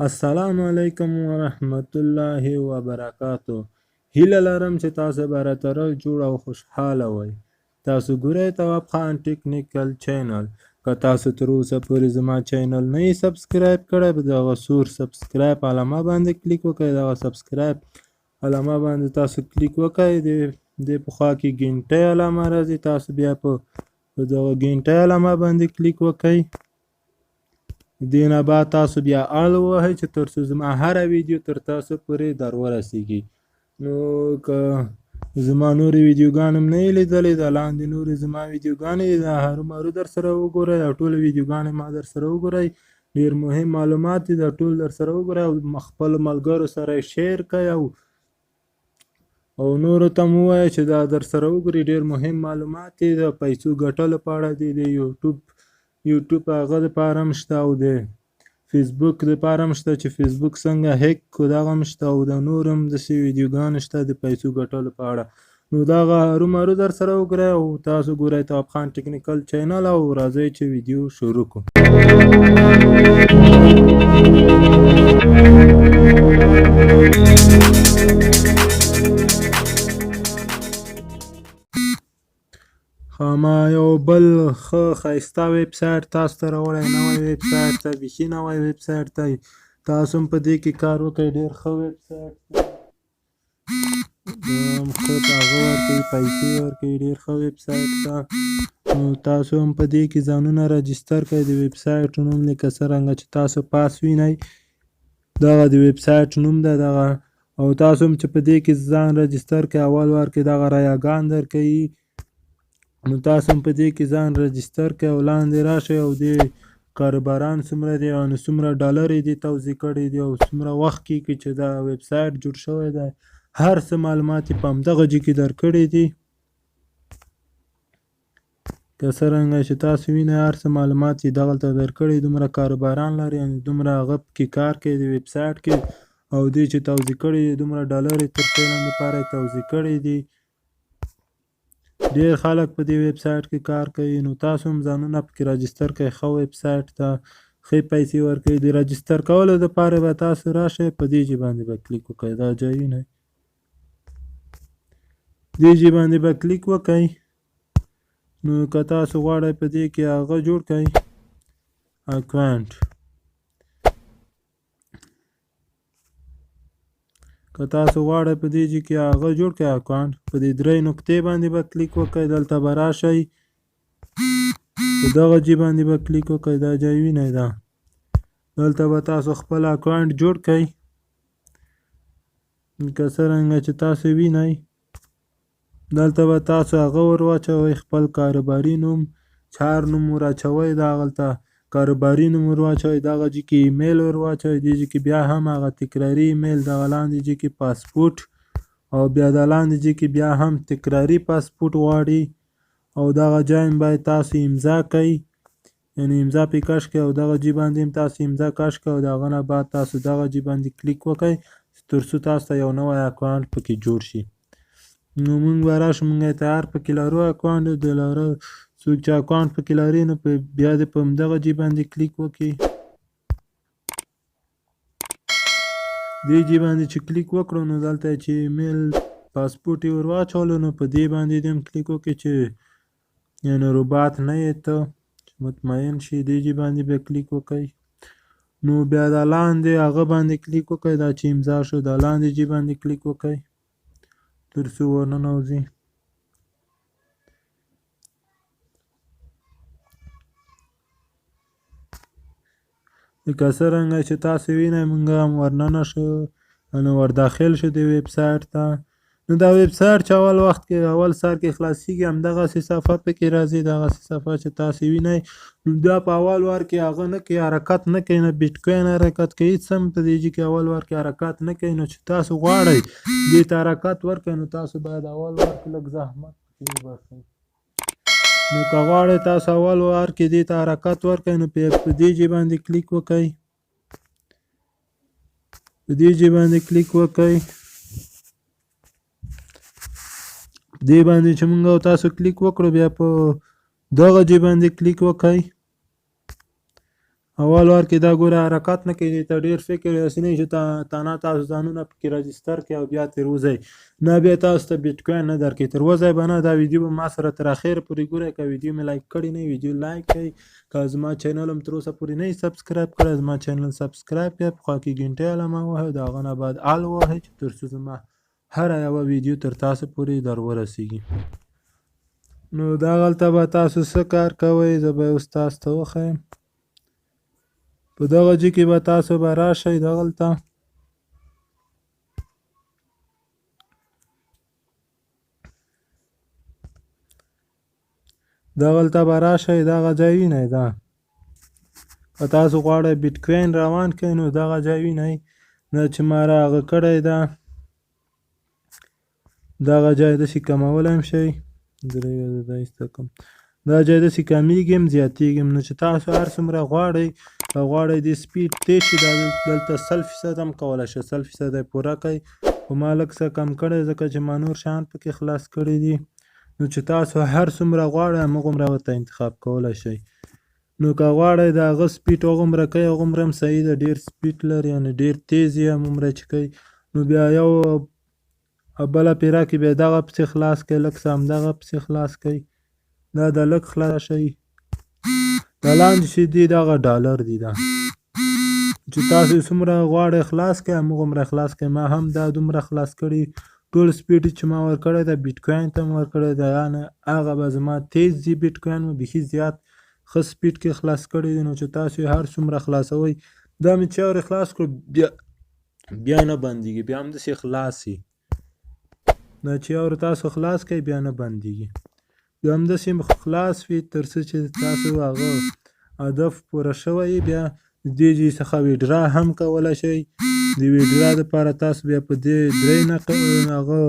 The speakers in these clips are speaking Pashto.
السلام علیکم ورحمت الله وبرکاتو. هیله لرم چې تاسو به راتره جوړ او خوشحاله وئ. تاسو ګورئ تواب خان ټیکنیکل چینل. که تاسو تر اوسه پورې زما چینل نه یې سبسکرایب کړی په دغه سور سبسکرایب علامه باندې کلیک وکړئ. دغه سبسکرایب علامه باندې تاسو کلیک وکړئ. د پخوا کې ګینټۍ علامه راځي، تاسو بیا په دغه ګینټۍ علامه باندې کلیک وکړئ. دې نه بعد تاسو بیا اړ ووهئ چې تر څو زما هره ویډیو تر تاسو پورې در ورسیږي. نو که زما نورې ویډیوګانې هم نه یې لیدلې، د لاندې نورې زما ویډیوګانې د هرومرو در سره وګورئ او ټولې ویډیوګانې ما در سره وګورئ. ډېر مهم معلومات دي، دا ټول در سره وګورئ او خپلو ملګرو سره یې شیر کړئ او نورو ته مو ووایئ چې دا در سره وګورئ. ډېر مهم معلومات دي، د پیسو ګټلو په اړه دي، د یوټیوب هغه دپاره هم شته او د فیسبوک دپاره هم شته چې فیسبوک څنګه هیک کړو، دغه هم شته او د نور هم داسې ویډیوګانې شته د پیسو ګټلو په اړه. نو دغه هرومرو در سره وګورئ او تاسو ګورئ تواب خان ټیکنیکل چینل او راځئ چې ویډیو شروع کړو. ما یو بل ښه ښایسته ویب سایټ تاسو ته راوړی، نوی ویب سایټ دی، بیخي نوی ویب سایټ دی. تاسو هم په دې کې کار وکړئ. ډېر ښه ویب سایټ دی، ښه هغه ورکوي، پیسې ورکوي، ډېر ښه ویب سایټ ده. نو تاسو هم په دې کې ځانونه رجسټر کړئ. د ویب سایټ نوم لکه څرنګه چې تاسو پاس وینئ دغه د ویب سایټ نوم ده دغه. او تاسو هم چې په دې کې ځان رجسټر کړئ، اول وار کې دغه رایاګان درکوي. نو تاسو هم په دې کې ځان رجسټر کړئ او لاندې راشئ او دې کاروباران څومره دي او څومره ډالر یې دې توزیع کړي دي او څومره وخت کېږي چې دا ویب سایټ جوړ شوی دی، هر څه معلومات یې په همدغه ځای کې درکړي دي. که څرنګه چې تاسو وینئ هر څه معلومات یې دغلته درکړي. دومره کاروباران لري، یعنې دومره هغه پکې کار کوي د ویب سایټ کې او دې چې توزیع کړي دي دومره ډالر یې تر فعلا لپاره یې توزیع کړي دي. ډېر خلک په دې ویب سایټ کې کار کوي. نو تاسو هم ځانونه پکې راجسټر کړئ. ښه ویب سایټ ده، ښې پیسې ورکوي. د راجسټر کولو دپاره به تاسو راشئ، په دې ځای باندې به کلیک وکړئ. دا ځای وینئ، دې ځای باندې به کلیک وکړئ. نو که تاسو غواړئ په دې کې هغه جوړ کړئ اکاونټ. که تاسو غواړئ په دې ځای کې هغه جوړ کړئ اکاونټ، په دې درې نقطې باندې به کلیک وکړئ. دلته به راشئ، په دغه ځای باندې به کلیک وکړئ. دا ځای وینئ ده، دلته به تاسو خپل اکاونټ جوړ کړئ. که څرنګه چې تاسو وینئ دلته به تاسو هغه ور واچوئ، خپل کاروباري نوم، چار نوم ور اچوئ، دغلته کاروباري نوم ور واچوئ، دغه ځای کې ایمیل ور واچوئ، دې ځای کې بیا هم هغه تکراري ایمیل، دغه لاندې ځای کې پاسپورټ او بیا د لاندې ځای کې بیا هم تکراري پاسپورټ غواړي او دغه ځای هم باید تاسو امضا کړئ، یعنې امضا پرې کش کړئ او دغه ځای باندې هم تاسو امضا کش کړئ او د هغه نه بعد تاسو دغه ځای باندې کلیک وکړئ تر څو تاسو ته یو نوی اکاونټ پکې جوړ شي. نو مونږ به راشو، مونږ یې تیار پکې لرو اکاونټ. د لاره څوک چې اکاونټ پکې لري نو بیا دې په همدغه ځای باندې کلیک وکړي. دې ځای باندې چې کلیک وکړو نو دلته چې ایمیل پاسپورټ یې ور واچولو نو په دې باندې دې هم کلیک وکړي چې یعنې رباط نه یې ته مطمئن شي. دې ځای باندې بیا کلیک وکړئ. نو بیا د لاندې هغه باندې کلیک وکړئ، دا چې امضا شو، د لاندې ځای باندې کلیک وکړئ تر څو ورننوځي. لکه څرنګه چې تاسو وینئ مونږ هم ورننه شو، نو ورداخل شو د ویب سایټ ته. نو دا ویب سایټ چې اول وخت کې اول سر کې خلاصېږي همدغسې صفحه پکې راځي، دغسې صفحه چې تاسو وینئ. نو دا په اول وار کې هغه نه کوي، حرکت نه کوي، نه بیټکوین حرکت کوي، هېڅ هم په دې ځای کې اول وار کې حرکت نه کوي. نو چې تاسو غواړئ دې ته حرکت ورکړئ نو تاسو باید اول وار کې لږ زحمت پکې وباسئ. نو که غواړئ تاسو اول وار کې دې ته حرکت ورکړئ نو په دې ځای باندې کلیک وکړئ، په دې ځای باندې کلیک وکړئ. دې باندې چې مونږ او تاسو کلیک وکړو بیا په دغه ځای باندې کلیک وکړئ اول وار کې دا ګوره حرکت نه کوي ته ډېر فکر هسې نه چې تاسو ځانونه پکې رجسټر کړئ او بیا ترې وځئ نه بیا تاسو ته بیټکوین نه درکوي تر وځئ به نه دا ویډیو به ما سره تر اخره پورې ګورئ که ویډیو مې لایک کړی نه وي ویډیو لایک کړئ که زما چینل هم تر اوسه پورې نه وي سبسکرایب کړی زما چینل سبسکرایب کړئ په خوا کې ګنټۍ علامه ووهئ د هغه نه بعد آل ووهئ تر څو زما هره یوه ویډیو تر تاسو پورې در ورسیږي نو دغلته به تاسو څه کار کوئ زه به اوس تاسو ته وښیم په دغه ځای کې به تاسو به راشئ دغلته به راشئ دغه ځای وینئ دا که تاسو غواړئ بیټکوین روان کړئ نو دغه ځای وینئ دا چې ما راغه کړی ده دغه ځای داسې کمولی هم شئ دا ایسته کړم دا ځای داسې کمیږي هم زیاتېږي هم نو چې تاسو هر څومره غواړئ که غواړئ دې سپیډ تېز شي دا دلته 100% هم کولی شئ 100% یې پوره کړئ خو ما لږ څه کم کړی ځکه چې ما نور شیان پکې خلاص کړي دي نو چې تاسو هر څومره غواړئ همغومره ورته انتخاب کولی شئ نو که غواړئ د هغه سپیډ هغومره کوئ هغومره هم صحیح ده ډېر سپیډ لري یعنې ډېر تیز یې همومره چې کوئ نو بیا یو بله پیره کې بیا دغه پسې خلاص کړئ لږ څه همدغه پسې خلاص کړئ دا د لږ خلاص شئ دا لاندې چې دي دغه ډالر دي دا چې تاسو څومره غواړئ خلاص کړئ همغومره خلاص کړئ ما هم دا دومره خلاص کړي ټول سپیډ چې ما ورکړی ده بیټکوین ته مې ورکړی ده یعنې هغه به زما تیز ځي بیټکوین مې بیخي زیات ښه سپیډ کې خلاص کړی دی نو چې تاسو یې هر څومره خلاصوئ دا مې چې اورې خلاص کړو بیا نه بندېږي بیا همداسې خلاص وي دا چې اورې تاسو خلاص کړئ بیا نه بندېږي بیا همداسې خلاص وي تر څه چې تاسو هغه هدف پوره شوی بیا دې ځای څخه ویډرا هم کولی شئ د ویډرا دپاره تاسو بیا په دې درې هغه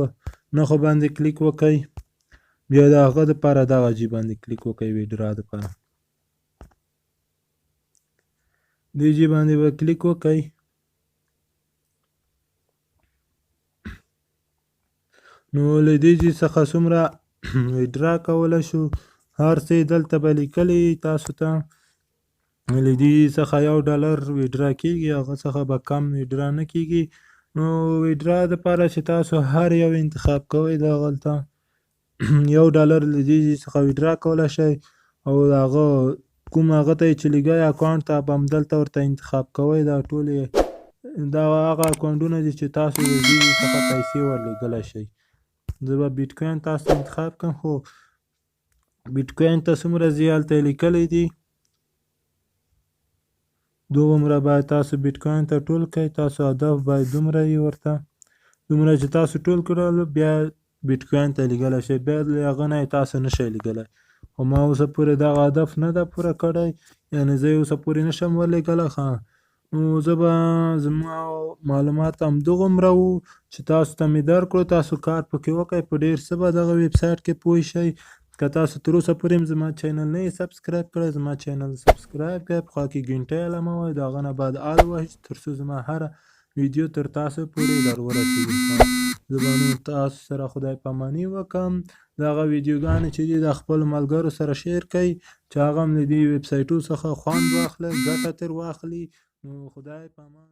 نښو باندې کلیک وکړئ بیا د هغه دپاره دغه ځای باندې کلیک وکړئ ویډرا دپاره دې ځای باندې به کلیک وکړئ نو له دې ځای څخه څومره ویډرا کولی شو هر څه یې دلته به لیکلی تاسو ته له دې څخه $1 ویډرا کېږي هغه څخه به کم ویډرا نه کېږي نو ویډرا دپاره چې تاسو هر یو انتخاب کوئ دغلته $1 له دې څخه ویډرا کولی شئ او هغه کوم هغه ته چې لګوئ اکاونټ ته به همدلته ورته انتخاب کوئ دا ټول دا هغه اکاونټونه دي چې تاسو د دې څخه پیسې ورلېږلی شئ زه به بیټکوین تاسو ته انتخاب کړم خو بیټکوین ته څومره ځای هلته یې لیکلی دي دومره باید تاسو بیټکوین ته ټول کړئ تاسو هدف باید دومره وي ورته دومره چې تاسو ټول کړل بیا بیټکوین ته لیږلی شئ بیا له هغه نه یې تاسو نه شئ لیږلی خو ما اوسه پورې دغه هدف نه ده پوره کړی یعنې زه یې اوسه پورې نه شم ورلېږلی ښه نو زه به زما معلومات همدغومره وو چې تاسو ته مې درکړو تاسو کار پکې وکړئ په ډېر څه به دغه ویبسایټ کې پوه شئ که تاسو تر اوسه پورې هم زما چینل نه یې سبسکرایب کړی زما چینل سبسکرایب کړئ په خوا کې ګنټۍ علامه ووهئ د هغه نه بعد آل ووهئ تر څو زما هره ویډیو تر تاسو پورې در ورسېږي زه به نو تاسو سره خدای پاماني وکړم دغه ویډیوګانې چې دي د خپلو ملګرو سره شیر کړئ چې هغه هم له دې ویبسایټو څخه خوند واخلي ګټه ترې واخلي نو خدای پامان